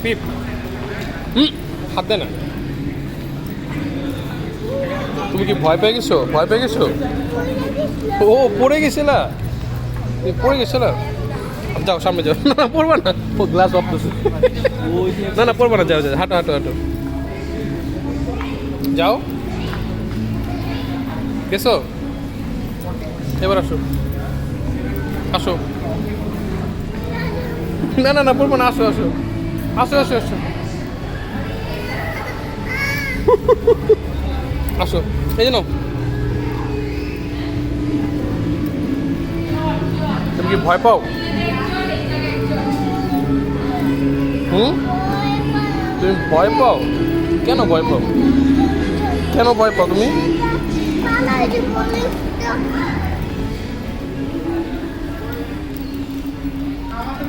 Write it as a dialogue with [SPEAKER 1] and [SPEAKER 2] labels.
[SPEAKER 1] পিপ হাত দে না। তুমি কি ভয় পেয়ে গেছো? ভয় পেয়ে গেছো? ও পড়ে গেছিলা? তুমি পড়ে গেছিলা? যাও সামনে যাও। না না পড়বা না, ও গ্লাস অফ করছে। না না পড়বা না, যাও যাও, হাঁটো হাঁটো হাঁটো, যাও। গেছো? এবার আসো আসো। না না না পড়বো না, আসো আসো আসো আসো আসো আসো। এই জন্য তুমি কি ভয় পাও? তুমি ভয় পাও? কেন ভয় পাও? কেন ভয় পাও তুমি?